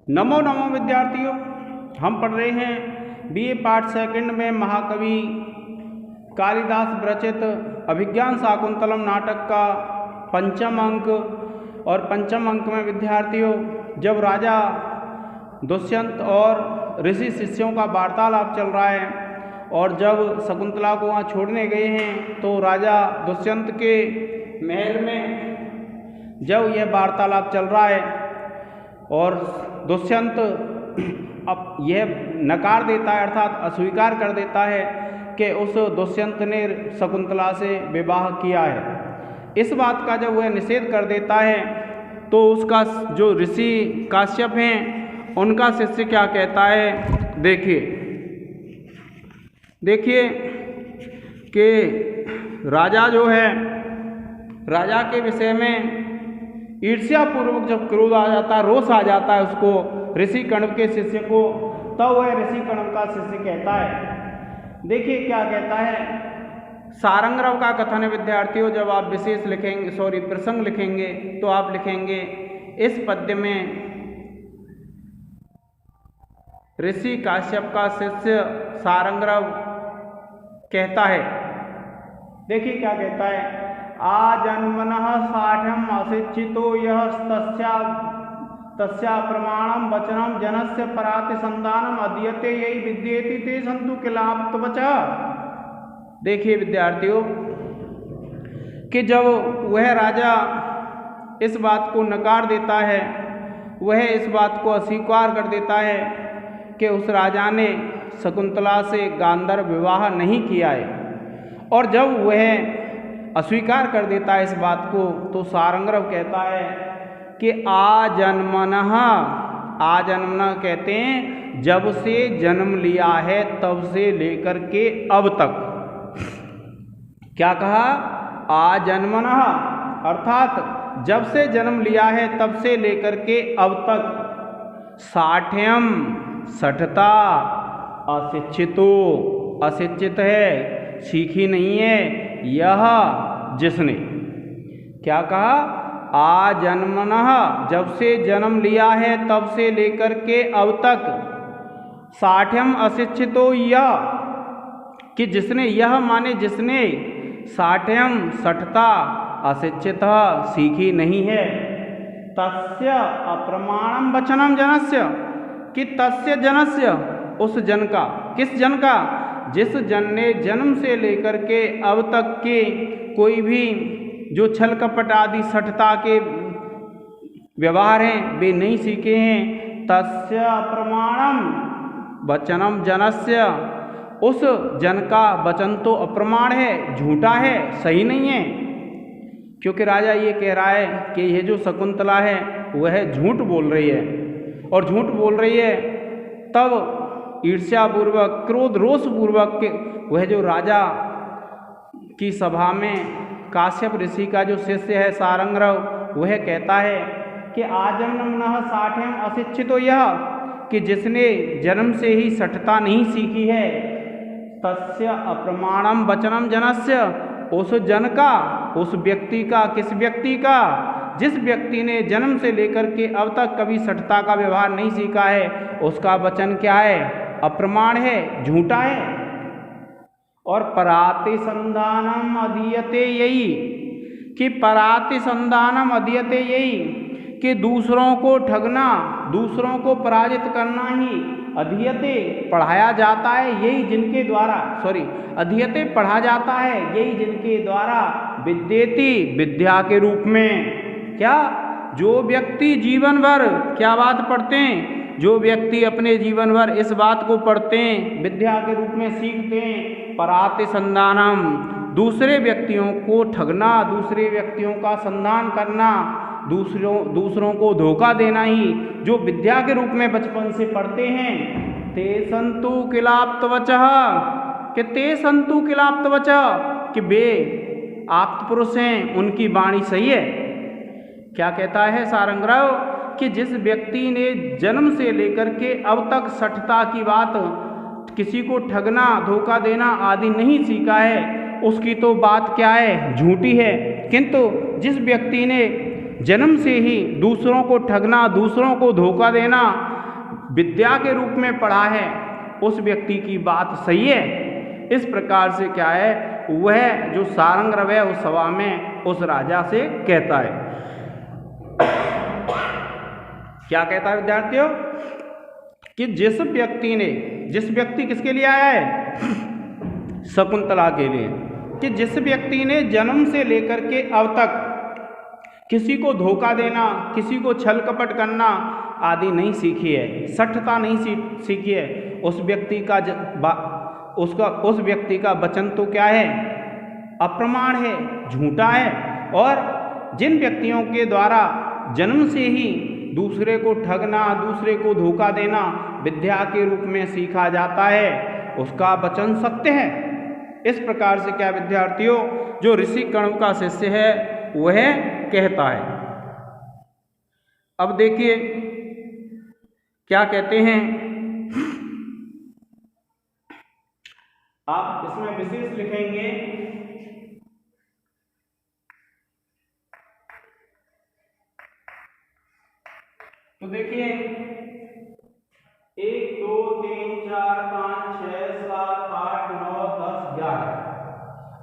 नमो नमो विद्यार्थियों, हम पढ़ रहे हैं बीए पार्ट सेकंड में महाकवि कालिदास विरचित अभिज्ञान शाकुंतलम नाटक का पंचम अंक। और पंचम अंक में विद्यार्थियों, जब राजा दुष्यंत और ऋषि शिष्यों का वार्तालाप चल रहा है और जब शकुंतला को वहाँ छोड़ने गए हैं तो राजा दुष्यंत के महल में जब यह वार्तालाप चल रहा है और दुष्यंत अब यह नकार देता है अर्थात अस्वीकार कर देता है कि उस दुष्यंत ने शकुंतला से विवाह किया है। इस बात का जब वह निषेध कर देता है तो उसका जो ऋषि काश्यप हैं उनका शिष्य क्या कहता है, देखिए कि राजा जो है, राजा के विषय में ईर्ष्यापूर्वक जब क्रोध आ जाता है, रोष आ जाता है उसको, ऋषि कण्व के शिष्य को, तब वह ऋषि कण्व का शिष्य कहता है, देखिए क्या कहता है। सारंगरव का कथन है विद्यार्थियों, जब आप विशेष लिखेंगे प्रसंग लिखेंगे तो आप लिखेंगे इस पद्य में ऋषि काश्यप का शिष्य सारंगरव कहता है, देखिए क्या कहता है। आजन्मनः साठ्यम अशिक्षितो यः तस्या प्रमाणम वचनम जनस्य परातिसंधानम अधीयते यही विद्येति ते सन्तु किलाप्तवचः। देखिए विद्यार्थियों कि जब वह राजा इस बात को नकार देता है, वह इस बात को अस्वीकार कर देता है कि उस राजा ने शकुंतला से गांधर्व विवाह नहीं किया है, और जब वह अस्वीकार कर देता है इस बात को तो सारंगरव कहता है कि आजन्मनः कहते हैं जब से जन्म लिया है तब से लेकर के अब तक। क्या कहा? आजन्मनः अर्थात जब से जन्म लिया है तब से लेकर के अब तक। साठ्यम सठता, अशिक्षित है, सीखी नहीं है, यह जिसने। क्या कहा? आजन्मनः जब से जन्म लिया है तब से लेकर के अब तक। साठ्यम अशिक्षितो यह, कि जिसने, यह माने जिसने, साठ्यम सठता, अशिक्षित सीखी नहीं है। तस्य अप्रमाणम वचनम जनस्य, कि तस्य जनस्य उस जन का, किस जन का? जिस जन ने जन्म से लेकर के अब तक के कोई भी जो छल कपट आदि सठता के व्यवहार हैं वे नहीं सीखे हैं। तस्य अप्रमाणम वचनम जनस्य, उस जन का वचन तो अप्रमाण है, झूठा है, सही नहीं है। क्योंकि राजा ये कह रहा है कि यह जो शकुंतला है वह झूठ बोल रही है, और झूठ बोल रही है तब ईर्ष्यापूर्वक, क्रोध रोषपूर्वक वह जो राजा की सभा में काश्यप ऋषि का जो शिष्य है सारंगरव, वह कहता है कि आजन्मनः साठ्यम अशिक्षितो यह, कि जिसने जन्म से ही सठता नहीं सीखी है। तस्य अप्रमाणम वचनम जनस्य, उस जन का, उस व्यक्ति का, किस व्यक्ति का? जिस व्यक्ति ने जन्म से लेकर के अब तक कभी सठता का व्यवहार नहीं सीखा है, उसका वचन क्या है? अप्रमाण है, झूठा है। और परातिसंधानम अधीयते यही, कि परातिसंधानम अधीयते यही, कि दूसरों को ठगना, दूसरों को पराजित करना ही अधीयते पढ़ाया जाता है, यही जिनके द्वारा, अधीयते पढ़ा जाता है, यही जिनके द्वारा विद्येति विद्या के रूप में। क्या? जो व्यक्ति जीवन भर क्या बात पढ़ते हैं, जो व्यक्ति अपने जीवन भर इस बात को पढ़ते हैं, विद्या के रूप में सीखते हैं। परातिसंधानम, दूसरे व्यक्तियों को ठगना, दूसरे व्यक्तियों का संधान करना, दूसरों को धोखा देना ही जो विद्या के रूप में बचपन से पढ़ते हैं। ते सन्तु किलाप्तवचः, कि ते सन्तु किलाप्तवचः, कि वे आप्त पुरुष हैं, उनकी वाणी सही है। क्या कहता है सारंगरव? कि जिस व्यक्ति ने जन्म से लेकर के अब तक सठता की बात, किसी को ठगना, धोखा देना आदि नहीं सीखा है, उसकी तो बात क्या है? झूठी है। किंतु जिस व्यक्ति ने जन्म से ही दूसरों को ठगना, दूसरों को धोखा देना विद्या के रूप में पढ़ा है उस व्यक्ति की बात सही है। इस प्रकार से क्या है, वह जो सारंग है उस सभा में उस राजा से कहता है। क्या कहता है विद्यार्थियों कि जिस व्यक्ति किसके लिए आया है, शकुंतला के लिए, कि जिस व्यक्ति ने जन्म से लेकर के अब तक किसी को धोखा देना, किसी को छल कपट करना आदि नहीं सीखी है, सठता नहीं सीखी है, उस व्यक्ति का वचन तो क्या है, अप्रमाण है, झूठा है। और जिन व्यक्तियों के द्वारा जन्म से ही दूसरे को ठगना, दूसरे को धोखा देना विद्या के रूप में सीखा जाता है, उसका वचन सत्य है। इस प्रकार से क्या विद्यार्थियों, जो ऋषि कण्व का शिष्य है वह कहता है। अब देखिए क्या कहते हैं, आप इसमें विशेष लिखेंगे तो देखिए 1 2 3 4 5 6 7 8 9 10 11।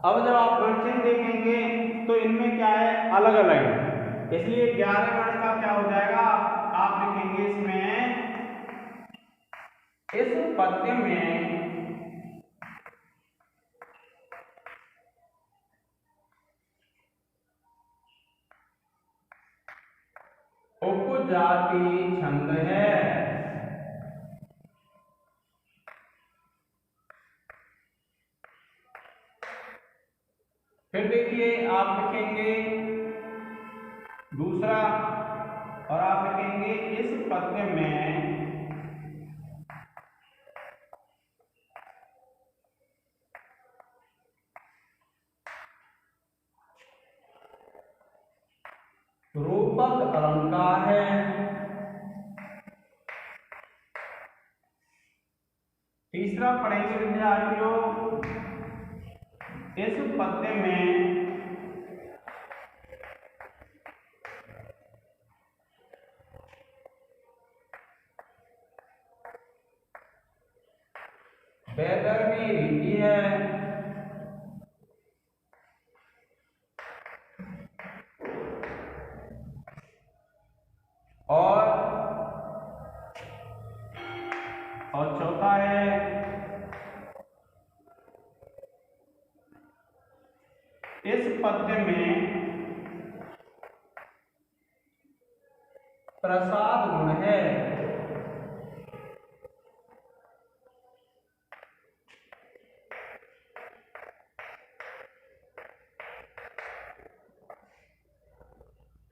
अब जब आप गण चिन्ह देखेंगे तो इनमें क्या है, अलग अलग है, इसलिए 11 गण का क्या हो जाएगा, आप लिखेंगे इसमें इस पद्य में उपजाति छंद है। फिर देखिए आप लिखेंगे दूसरा, और आप लिखेंगे इस पद्य में रूपक अलंकार है। तीसरा पढ़ेंगे विद्यार्थियों, इस पद्य में वैदर्भी रीति है। और चौथा है इस पद्य में प्रसाद गुण है।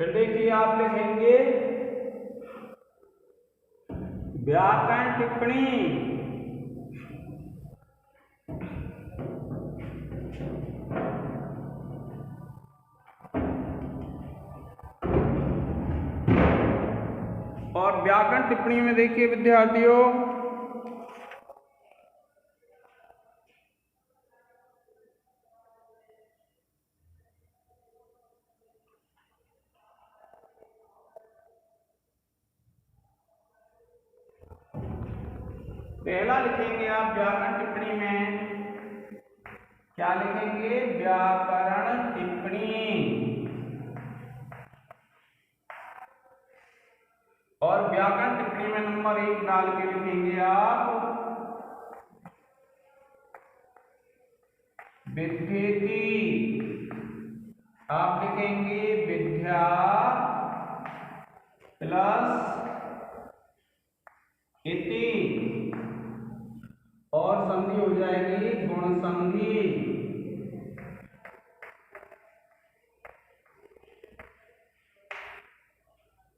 फिर देखिए आप लिखेंगे व्याकरण टिप्पणी। और व्याकरण टिप्पणी में देखिए विद्यार्थियों पहला लिखेंगे आप व्याकरण टिप्पणी में क्या लिखेंगे, व्याकरण टिप्पणी। और व्याकरण टिप्पणी में नंबर 1 डाल के लिखेंगे आप विद्येति। आप लिखेंगे विद्या प्लस इति, और संधि हो जाएगी गुण संधि।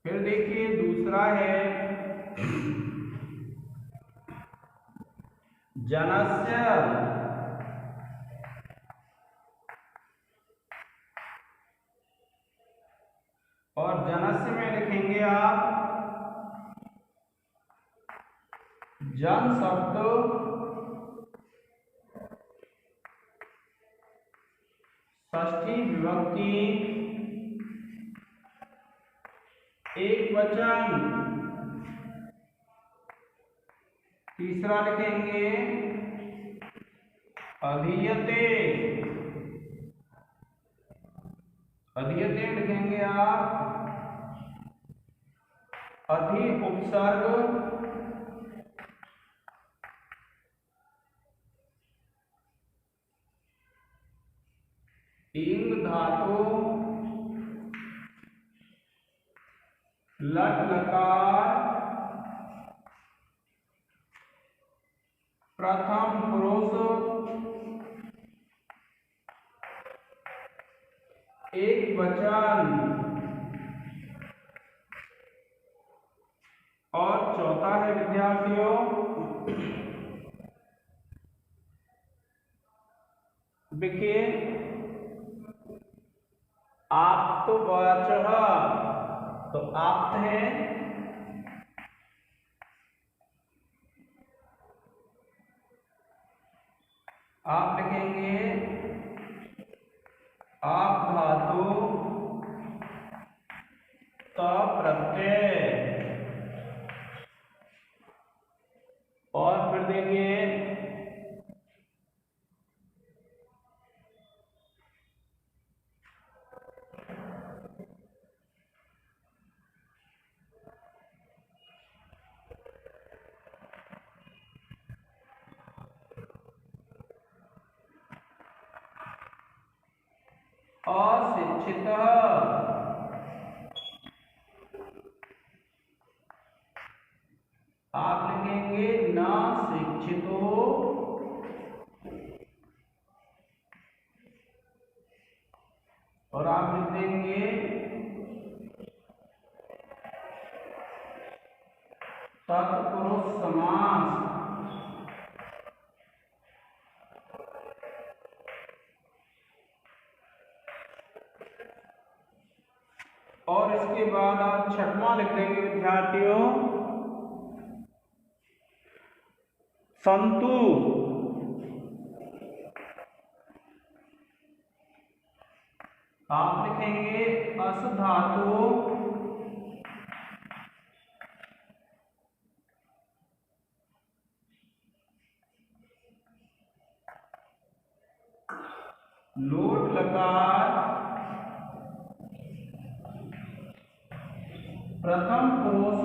फिर देखिए दूसरा है जनस्य। और जनस्य में लिखेंगे आप जन शब्द षष्ठी विभक्ति एक वचन तीसरा लिखेंगे अधीयते, अधीयते लिखेंगे आप अधि उपसर्ग इंग धातु लट लकार प्रथम पुरुष एक वचन और चौथा है विद्यार्थियों देखिए आप्तवाचः, तो आप्त है आप लिखेंगे आप धातु त प्रत्यय और फिर देंगे अशिक्षित, आप लिखेंगे न शिक्षितो और आप लिख देंगे तत्पुरुष समास। और इसके बाद आप छठवां लिख देंगे विद्यार्थियों संतु, आप लिखेंगे अस धातु लोट लकार प्रथम पुरुष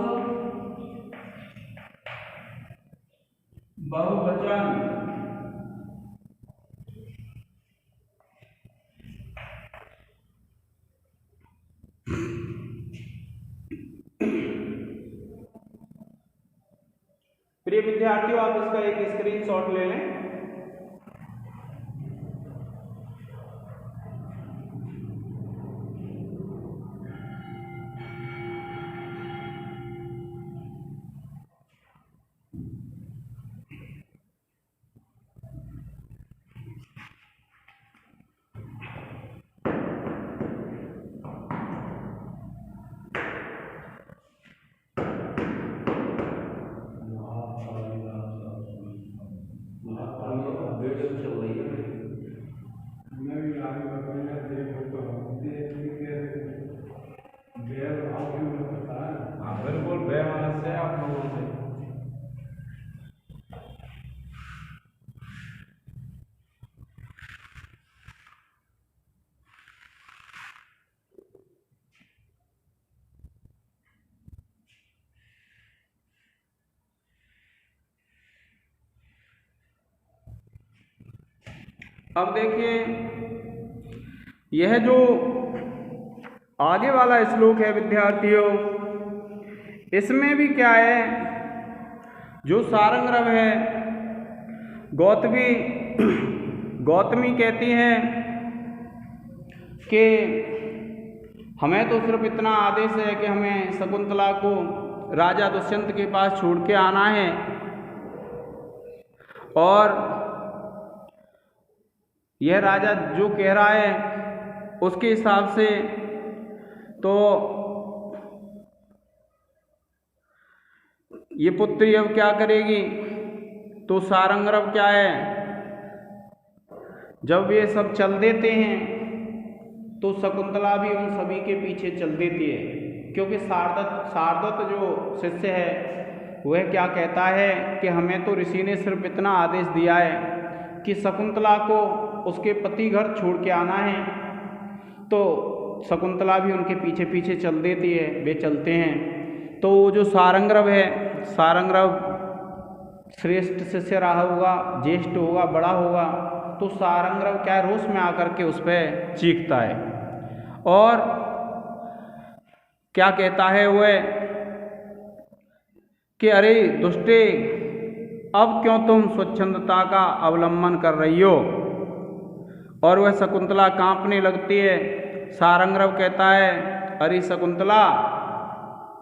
बहुवचन। प्रिय विद्यार्थियों आप इसका एक स्क्रीनशॉट ले लें। बिल्कुल बेमनस है आप लोगों से। अब देखिए यह जो आगे वाला श्लोक है विद्यार्थियों, इसमें भी क्या है, जो सारंगरव है गौतमी कहती है कि हमें तो सिर्फ इतना आदेश है कि हमें शकुंतला को राजा दुष्यंत के पास छोड़ के आना है, और यह राजा जो कह रहा है उसके हिसाब से तो ये पुत्री अब क्या करेगी। तो सारंगरव क्या है, जब ये सब चल देते हैं तो शकुंतला भी उन सभी के पीछे चल देती है, क्योंकि शार्दूल जो शिष्य है वह क्या कहता है कि हमें तो ऋषि ने सिर्फ इतना आदेश दिया है कि शकुंतला को उसके पति घर छोड़ के आना है। तो शकुंतला भी उनके पीछे पीछे चल देती है, वे चलते हैं। तो वो जो सारंगरव है, सारंगरव श्रेष्ठ शिष्य रहा होगा, ज्येष्ठ होगा, बड़ा होगा, तो सारंगरव क्या रोष में आकर के उस पर चीखता है और क्या कहता है वह कि अरे दुष्टे, अब क्यों तुम स्वच्छंदता का अवलंबन कर रही हो। और वह शकुंतला कांपने लगती है। सारंगरव कहता है अरे शकुंतला,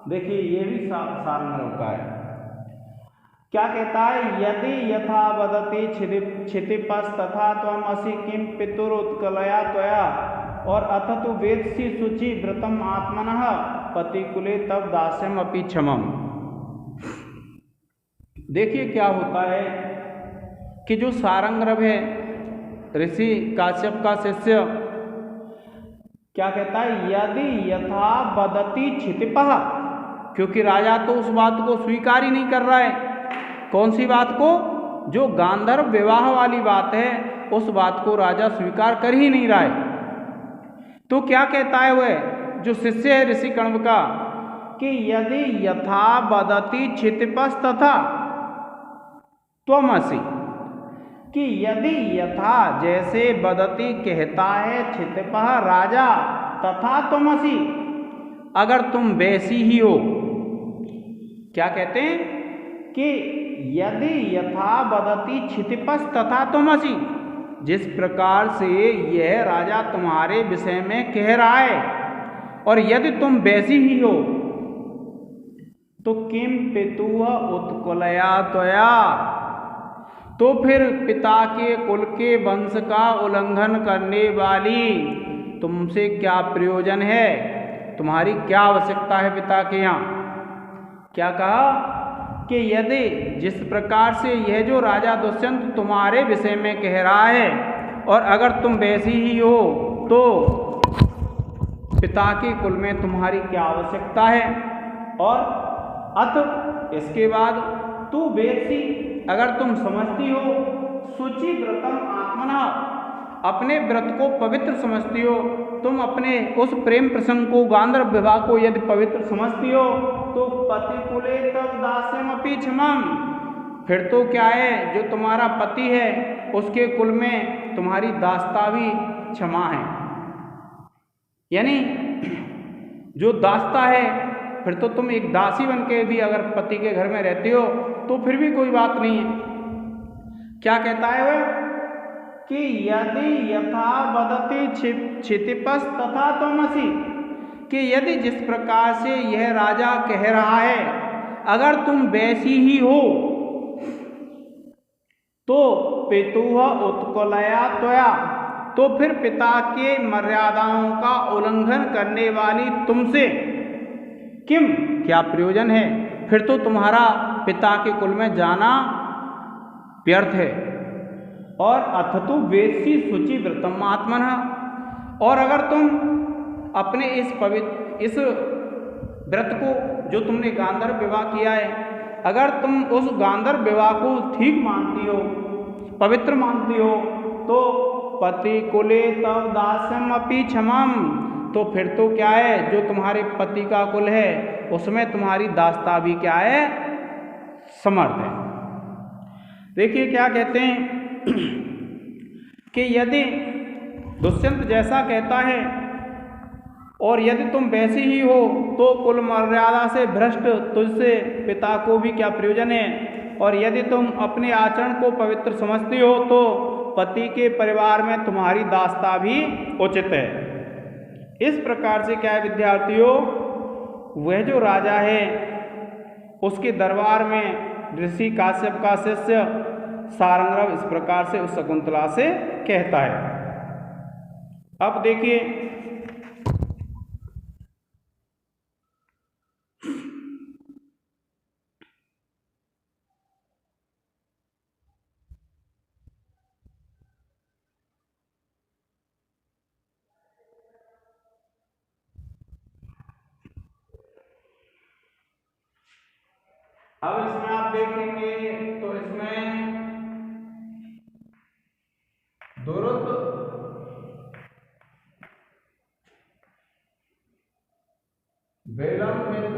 देखिए ये भी सारंगरव का है, क्या कहता है, यदि यथा वदति क्षितिपस् तथा त्वम असि किम पितुरुत्कलया त्वया और अथ तु वेत्सि शुचि व्रतम आत्मनः पतिकुले तब दास्यम अपि क्षमम। देखिए क्या होता है कि जो सारंगरव है, ऋषि काश्यप का शिष्य, क्या कहता है, यदि यथा वदति क्षितिपः, क्योंकि राजा तो उस बात को स्वीकार ही नहीं कर रहा है। कौन सी बात को? जो गांधर्व विवाह वाली बात है, उस बात को राजा स्वीकार कर ही नहीं रहा है। तो क्या कहता है वह जो शिष्य है ऋषि कण्व का कि यदि यथा वदति क्षितिपस् तथा त्वमसि, कि यदि यथा जैसे वदति कहता है क्षितिपः राजा, तथा त्वमसि, अगर तुम वैसी ही हो। क्या कहते हैं कि यदि यथा वदति क्षितिपस् तथा त्वमसि, जिस प्रकार से यह राजा तुम्हारे विषय में कह रहा है और यदि तुम वैसी ही हो, तो किम पितुः उत्कुलया त्वया, तो फिर पिता के कुल के वंश का उल्लंघन करने वाली तुमसे क्या प्रयोजन है, तुम्हारी क्या आवश्यकता है पिता के यहाँ। क्या कहा कि यदि जिस प्रकार से यह जो राजा दुष्यंत तुम्हारे विषय में कह रहा है और अगर तुम वैसी ही हो, तो पिता के कुल में तुम्हारी क्या आवश्यकता है। और अत इसके बाद तू वेत्सि, अगर तुम समझती हो, शुचि व्रतम आत्मना, अपने व्रत को पवित्र समझती हो, तुम अपने उस प्रेम प्रसंग को, गांधर्व विवाह को यदि पवित्र समझती हो, तो पतिकुले तव दास्यमपि क्षमम, फिर तो क्या है, जो तुम्हारा पति है उसके कुल में तुम्हारी दास्ता भी क्षमा है। यानी जो दास्ता है, फिर तो तुम एक दासी बन के भी अगर पति के घर में रहती हो तो फिर भी कोई बात नहीं है। क्या कहता है वह कि यदि यथा वदति क्षितिपस् तथा त्वमसि, कि यदि जिस प्रकार से यह राजा कह रहा है अगर तुम वैसी ही हो, तो पितुः उत्कुलया त्वया, तो फिर पिता के मर्यादाओं का उल्लंघन करने वाली तुमसे किम, क्या प्रयोजन है, फिर तो तुम्हारा पिता के कुल में जाना व्यर्थ है। और अथतु वेत्सि शुचि व्रतम आत्मनः, और अगर तुम अपने इस व्रत को जो तुमने गांधर्व विवाह किया है, अगर तुम उस गांधर्व विवाह को ठीक मानती हो, पवित्र मानती हो, तो पति कुले तव दास्यम अपि क्षमम, तो फिर तो क्या है, जो तुम्हारे पति का कुल है उसमें तुम्हारी दास्ता भी क्या है, समर्थ है। देखिए क्या कहते हैं कि यदि दुष्यंत जैसा कहता है और यदि तुम वैसी ही हो, तो कुल मर्यादा से भ्रष्ट तुझसे पिता को भी क्या प्रयोजन है। और यदि तुम अपने आचरण को पवित्र समझती हो, तो पति के परिवार में तुम्हारी दास्ता भी उचित है। इस प्रकार से क्या है विद्यार्थियों, वह जो राजा है उसके दरबार में ऋषि काश्यप का शिष्य सारंगरव इस प्रकार से उस शकुंतला से कहता है। अब देखिए अब इस देखेंगे तो इसमें दुरुत विलंबित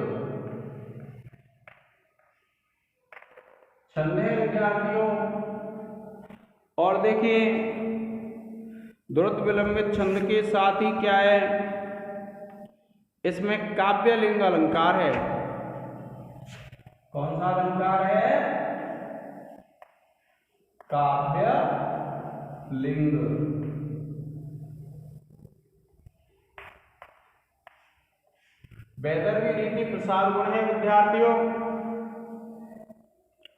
छंद है विद्यार्थियों। और देखिए द्रुत विलंबित छंद के साथ ही क्या है, इसमें काव्य लिंग अलंकार है। कौन सा अलंकार है? काव्य लिंग। वैदर्भी रीति प्रसार गुण है विद्यार्थियों।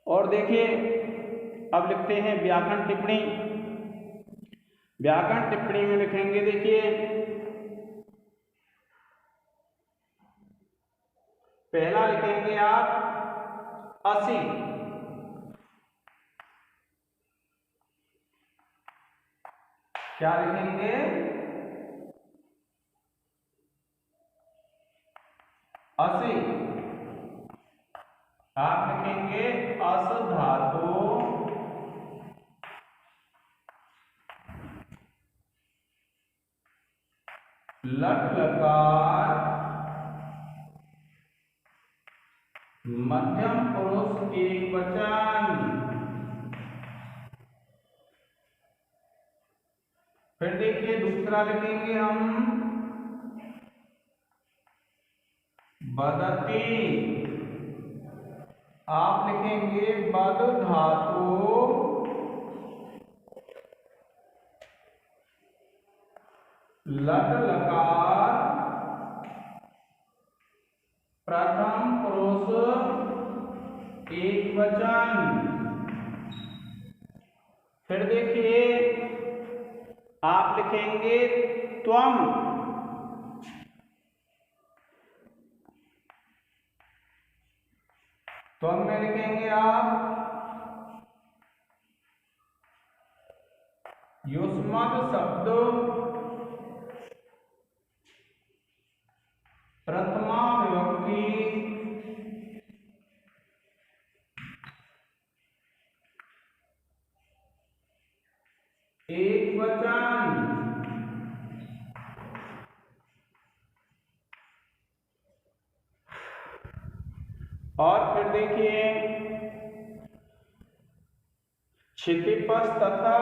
और देखिए अब लिखते हैं व्याकरण टिप्पणी। व्याकरण टिप्पणी में लिखेंगे, देखिए पहला लिखेंगे आप असी। क्या लिखेंगे? असी। आप लिखेंगे अस धातु लट लकार मध्यम पुरुष एक वचन। फिर देखिए दूसरा लिखेंगे हम बदती। आप लिखेंगे बद धातु लट लकार प्रथम पुरुष एक वचन। फिर देखिए आप लिखेंगे त्वम। त्वम में लिखेंगे आप युष्मद शब्द प्रथमा विभक्ति एक वचन। और फिर देखिए क्षितिपथ तथा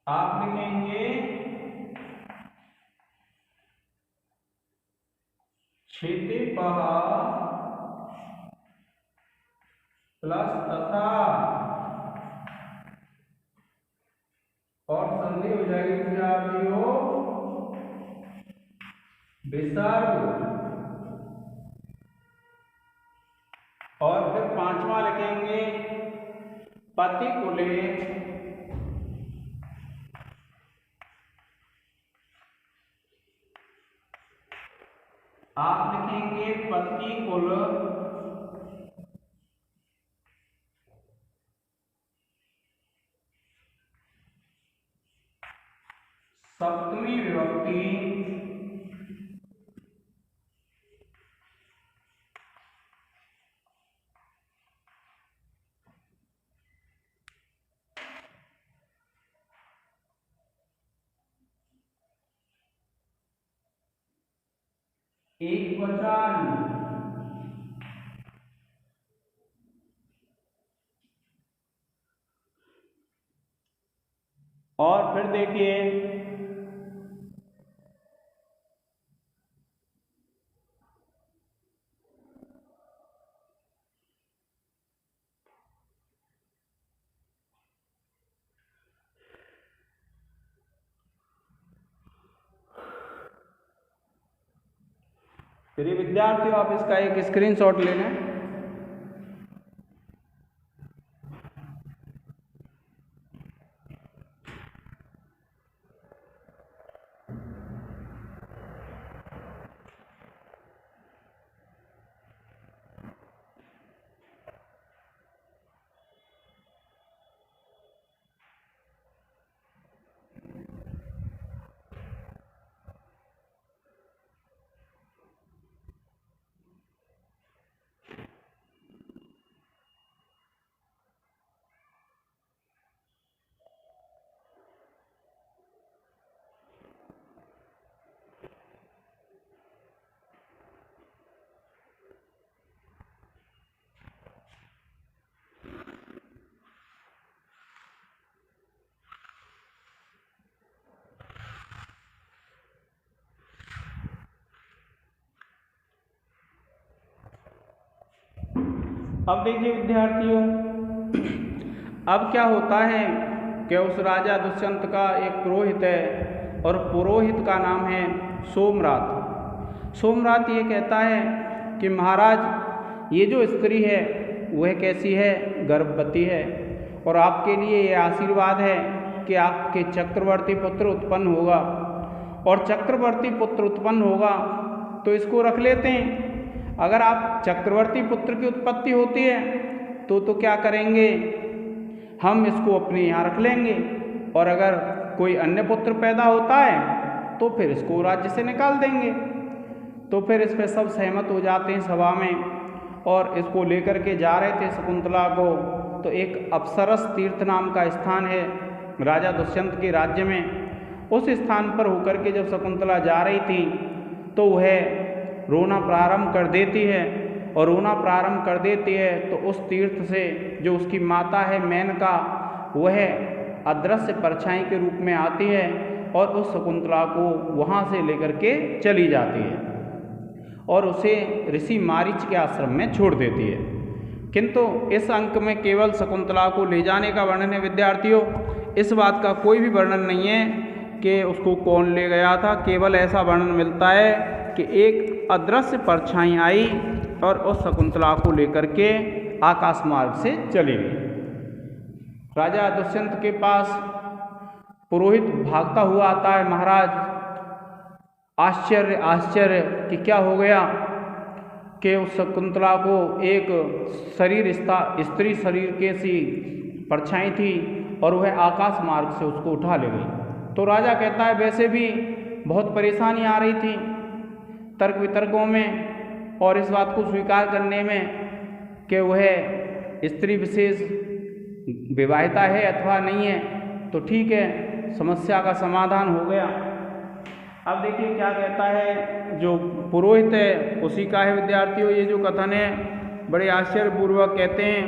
आप लिखेंगे क्षितिपः प्लस तथा, और संधि हो जाएगी विद्यार्थियों विसर्ग। और फिर पांचवा लिखेंगे पतिकुले आप लिखेंगे पतिकुल सप्तमी विभक्ति एक वचन। और फिर देखिए फिर विद्यार्थियों आप इसका एक स्क्रीनशॉट ले लें। अब देखिए विद्यार्थियों, अब क्या होता है कि उस राजा दुष्यंत का एक पुरोहित है और पुरोहित का नाम है सोमरात। सोमरात ये कहता है कि महाराज ये जो स्त्री है वह कैसी है, गर्भवती है, और आपके लिए ये आशीर्वाद है कि आपके चक्रवर्ती पुत्र उत्पन्न होगा, और चक्रवर्ती पुत्र उत्पन्न होगा तो इसको रख लेते हैं। अगर आप चक्रवर्ती पुत्र की उत्पत्ति होती है तो क्या करेंगे, हम इसको अपने यहाँ रख लेंगे, और अगर कोई अन्य पुत्र पैदा होता है तो फिर इसको राज्य से निकाल देंगे। तो फिर इस पर सब सहमत हो जाते हैं सभा में, और इसको लेकर के जा रहे थे शकुंतला को। तो एक अप्सरस तीर्थ नाम का स्थान है राजा दुष्यंत के राज्य में। उस स्थान पर होकर के जब शकुंतला जा रही थी तो वह रोना प्रारंभ कर देती है, और रोना प्रारंभ कर देती है तो उस तीर्थ से जो उसकी माता है मेनका, वह अदृश्य परछाई के रूप में आती है और उस शकुंतला को वहाँ से लेकर के चली जाती है और उसे ऋषि मारीच के आश्रम में छोड़ देती है। किंतु इस अंक में केवल शकुंतला को ले जाने का वर्णन है विद्यार्थियों, इस बात का कोई भी वर्णन नहीं है कि उसको कौन ले गया था। केवल ऐसा वर्णन मिलता है कि एक अदृश्य परछाई आई और उस शकुंतला को लेकर के आकाश मार्ग से चली गई। राजा दुष्यंत के पास पुरोहित भागता हुआ आता है, महाराज आश्चर्य आश्चर्य कि क्या हो गया कि उस शकुंतला को एक स्त्री शरीर के सी परछाई थी और वह आकाश मार्ग से उसको उठा ले गई। तो राजा कहता है वैसे भी बहुत परेशानी आ रही थी तर्क वितर्कों में और इस बात को स्वीकार करने में कि वह स्त्री विशेष विवाहिता है अथवा नहीं है, तो ठीक है, समस्या का समाधान हो गया। अब देखिए क्या कहता है जो पुरोहित है उसी का है विद्यार्थियों ये जो कथन है, बड़े आश्चर्यपूर्वक कहते हैं।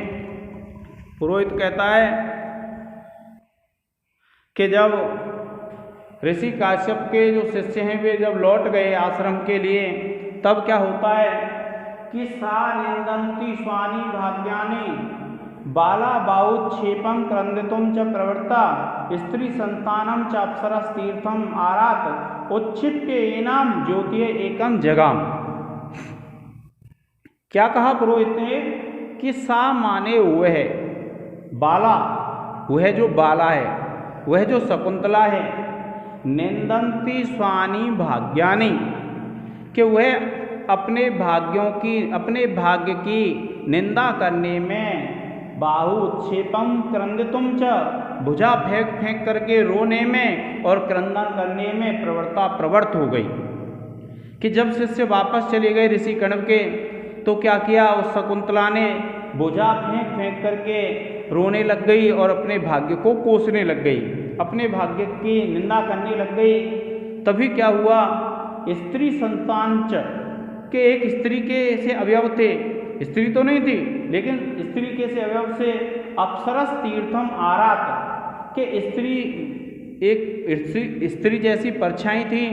पुरोहित कहता है कि जब ऋषि काश्यप के जो शिष्य हैं वे जब लौट गए आश्रम के लिए, तब क्या होता है कि सा निंदन्ति स्वानि भाग्यानि बाला बाहुक्षेपम क्रंदितुम च प्रवृत्ता स्त्री संतानम च अप्सरस तीर्थम आरात उच्छिप्य एनाम ज्योति एकम जगाम। क्या कहा पुरोहित ने कि सा माने हुए है बाला, वह जो बाला है वह जो शकुंतला है, निंदन्ति स्वानि भाग्यानि कि वह अपने भाग्य की निंदा करने में बाहुक्षेपम क्रंदितुम च भुजा फेंक करके रोने में और क्रंदन करने में प्रवृत्त हो गई। कि जब शिष्य वापस चले गए ऋषि कण्व के तो क्या किया, उस शकुंतला ने भुजा फेंक करके रोने लग गई और अपने भाग्य को कोसने लग गई, अपने भाग्य की निंदा करने लग गई। तभी क्या हुआ, स्त्री संतान च के एक स्त्री के से अवयव थे, स्त्री तो नहीं थी लेकिन स्त्री के से अवयव से अप्सरस तीर्थम आरात के स्त्री जैसी परछाई थी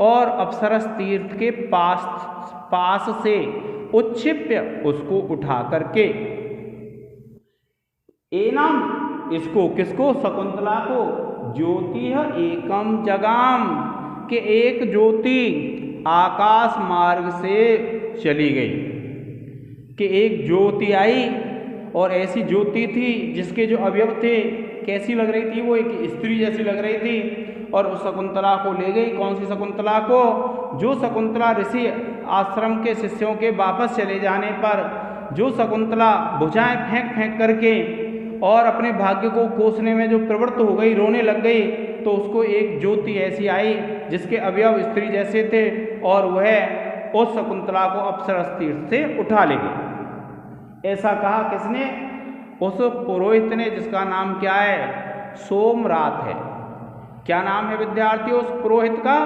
और अप्सरस तीर्थ के पास से उच्छिप्य उसको उठा करके एनम इसको किसको, शकुंतला को ज्योति एकम जगाम के एक ज्योति आकाश मार्ग से चली गई। कि एक ज्योति आई और ऐसी ज्योति थी जिसके जो अवयव थे कैसी लग रही थी, वो एक स्त्री जैसी लग रही थी और उस शकुंतला को ले गई। कौन सी शकुंतला को, जो शकुंतला ऋषि आश्रम के शिष्यों के वापस चले जाने पर जो शकुंतला भुजाएं फेंक करके और अपने भाग्य को कोसने में जो प्रवृत्त हो गई, रोने लग गई, तो उसको एक ज्योति ऐसी आई जिसके अवयव स्त्री जैसे थे और वह उस शकुंतला को अप्सरस तीर्थ से उठा ले गई। ऐसा कहा किसने, उस पुरोहित ने, जिसका नाम क्या है, सोमरात है। क्या नाम है विद्यार्थियों उस पुरोहित का,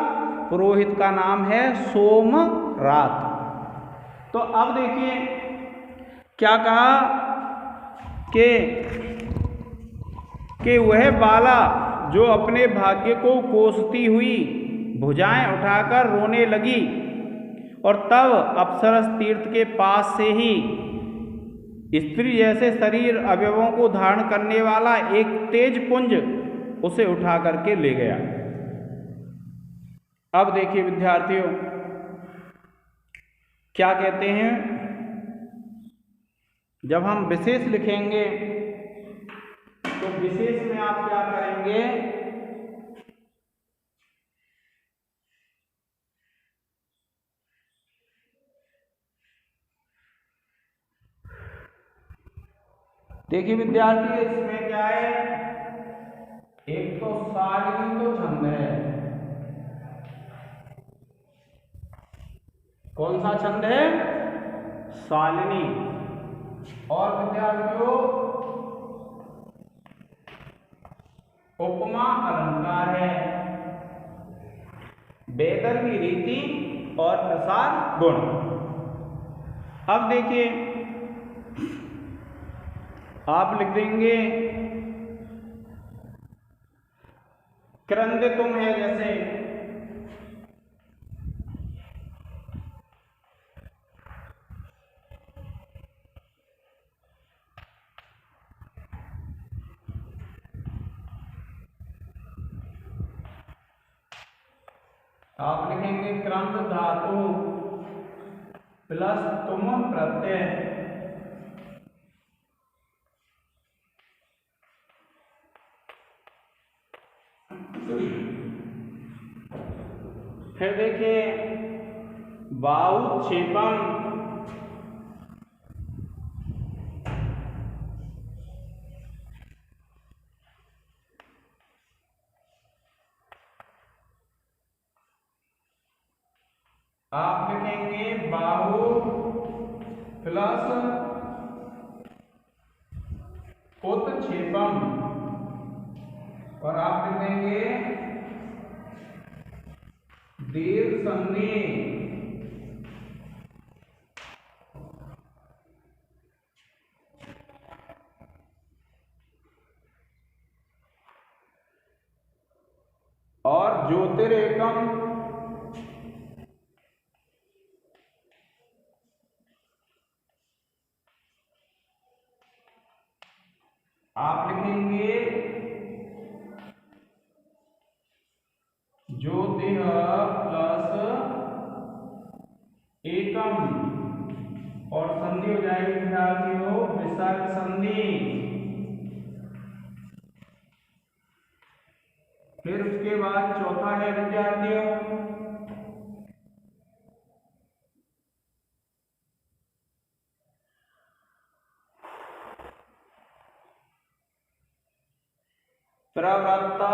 पुरोहित का नाम है सोमरात। तो अब देखिए क्या कहा कि वह बाला जो अपने भाग्य को कोसती हुई भुजाएं उठाकर रोने लगी और तब अप्सरस तीर्थ के पास से ही स्त्री जैसे शरीर अवयवों को धारण करने वाला एक तेज पुंज उसे उठा करके ले गया। अब देखिए विद्यार्थियों क्या कहते हैं, जब हम विशेष लिखेंगे तो विशेष में आप क्या करेंगे, देखिए विद्यार्थी इसमें क्या है, एक तो शालिनी तो छंद है। कौन सा छंद है? शालिनी। और विद्यार्थियों उपमा अलंकार है, वैदर्भी रीति और प्रसार गुण। अब देखिए आप लिख देंगे क्रंदितुम है, जैसे आप लिखेंगे क्रंद धातु प्लस तुम प्रत्यय। फिर देखिए बाहुक्षेपम, आप लिखेंगे बाहु प्लस उत्क्षेपम और आप लिख देंगे दीर्घ संधि। और ज्योतिरेकम आप लिखेंगे ज्योतिः प्लस एकम और संधि हो जाएगी विद्यार्थियों विसर्ग संधि। फिर उसके बाद चौथा है विद्यार्थियों प्रवृत्ता।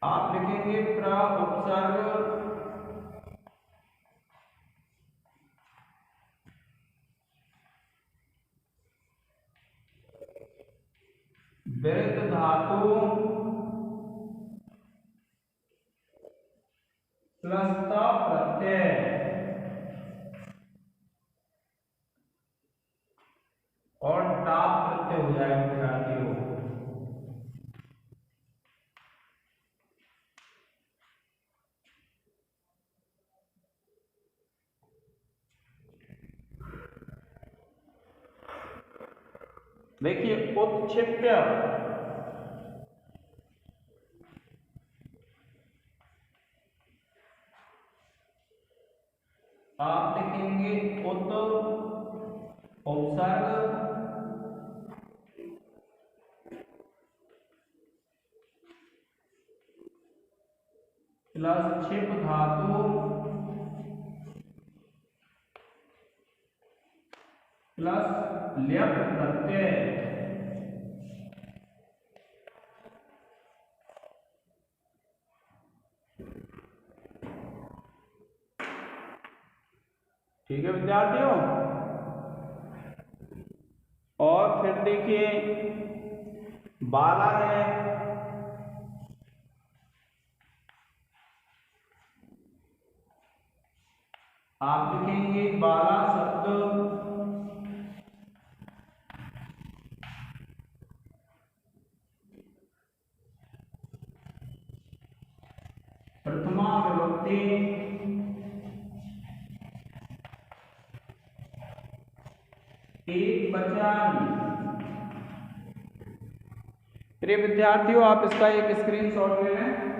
आप लिखेंगे प्र उपसर्ग वृत्त धातु प्लस प्रत्यय और टाप प्रत्यय हो जाएगा विद्यार्थियों। देखिए उत्क्षेप्य आप लिखेंगे उत उपसर्ग प्लस क्षिप धातु प्लस ल्यप प्रत्यय। ठीक है विद्यार्थियों। और फिर देखिए बाला है, आप लिखेंगे बाला शब्द प्रथमा विभक्ति वचन। प्रिय विद्यार्थियों, आप इसका एक स्क्रीनशॉट ले लें।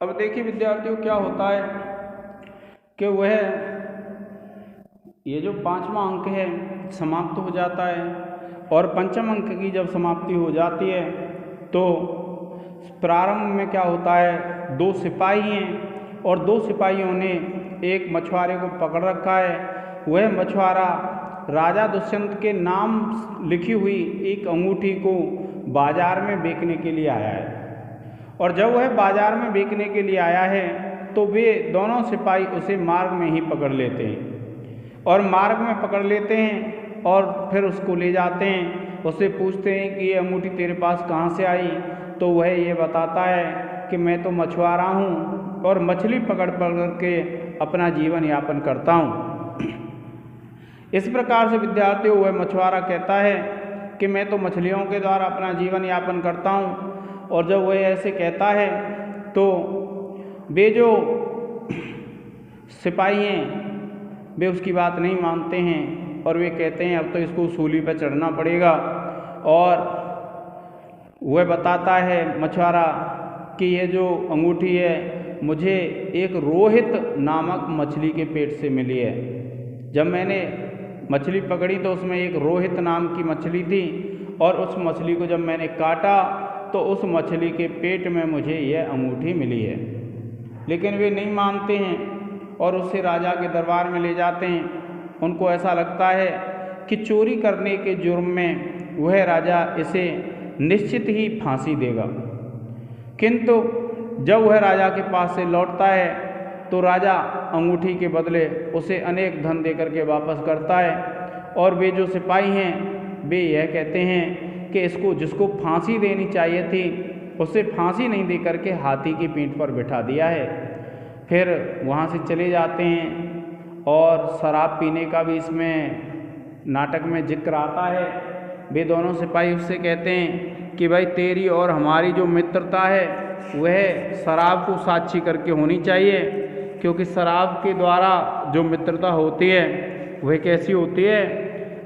अब देखिए विद्यार्थियों, क्या होता है कि वह ये जो 5वां अंक है समाप्त हो जाता है और पंचम अंक की जब समाप्ति हो जाती है तो प्रारंभ में क्या होता है, 2 सिपाही हैं और 2 सिपाहियों ने एक मछुआरे को पकड़ रखा है। वह मछुआरा राजा दुष्यंत के नाम लिखी हुई एक अंगूठी को बाजार में बेचने के लिए आया है और जब वह बाजार में बेचने के लिए आया है तो वे दोनों सिपाही उसे मार्ग में ही पकड़ लेते हैं और मार्ग में पकड़ लेते हैं और फिर उसको ले जाते हैं। उससे पूछते हैं कि ये अंगूठी तेरे पास कहाँ से आई, तो वह ये बताता है कि मैं तो मछुआरा हूँ और मछली पकड़ पकड़ के अपना जीवन यापन करता हूँ। इस प्रकार से विद्यार्थियों, वह मछुआरा कहता है कि मैं तो मछलियों के द्वारा अपना जीवन यापन करता हूँ। और जब वह ऐसे कहता है तो वे जो सिपाही हैं वे उसकी बात नहीं मानते हैं और वे कहते हैं अब तो इसको सूली पर चढ़ना पड़ेगा। और वह बताता है मछुआरा कि ये जो अंगूठी है मुझे एक रोहित नामक मछली के पेट से मिली है। जब मैंने मछली पकड़ी तो उसमें एक रोहित नाम की मछली थी और उस मछली को जब मैंने काटा तो उस मछली के पेट में मुझे यह अंगूठी मिली है। लेकिन वे नहीं मानते हैं और उसे राजा के दरबार में ले जाते हैं। उनको ऐसा लगता है कि चोरी करने के जुर्म में वह राजा इसे निश्चित ही फांसी देगा। किंतु जब वह राजा के पास से लौटता है तो राजा अंगूठी के बदले उसे अनेक धन देकर के वापस करता है और वे जो सिपाही हैं वे यह कहते हैं कि इसको जिसको फांसी देनी चाहिए थी उसे फांसी नहीं दे करके हाथी की पीठ पर बिठा दिया है। फिर वहाँ से चले जाते हैं और शराब पीने का भी इसमें नाटक में जिक्र आता है। वे दोनों सिपाही उससे कहते हैं कि भाई तेरी और हमारी जो मित्रता है वह शराब को साक्षी करके होनी चाहिए, क्योंकि शराब के द्वारा जो मित्रता होती है वह कैसी होती है,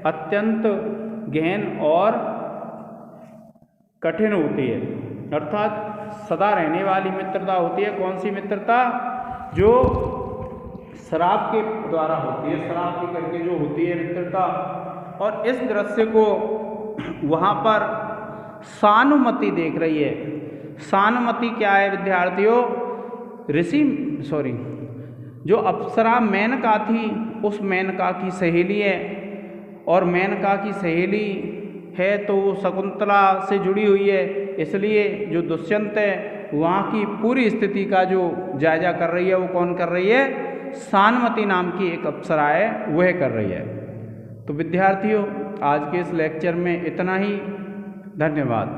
अत्यंत गहन और कठिन होती है, अर्थात सदा रहने वाली मित्रता होती है। कौन सी मित्रता? जो शराब के द्वारा होती है, शराब पी करके जो होती है मित्रता। और इस दृश्य को वहाँ पर सानुमति देख रही है। सानुमति क्या है विद्यार्थियों? जो अप्सरा मेनका थी उस मेनका की सहेली है, और मेनका की सहेली है तो वो शकुंतला से जुड़ी हुई है, इसलिए जो दुष्यंत है वहाँ की पूरी स्थिति का जो जायजा कर रही है वो कौन कर रही है? सानुमति नाम की एक अप्सरा है, वह कर रही है। तो विद्यार्थियों आज के इस लेक्चर में इतना ही। धन्यवाद।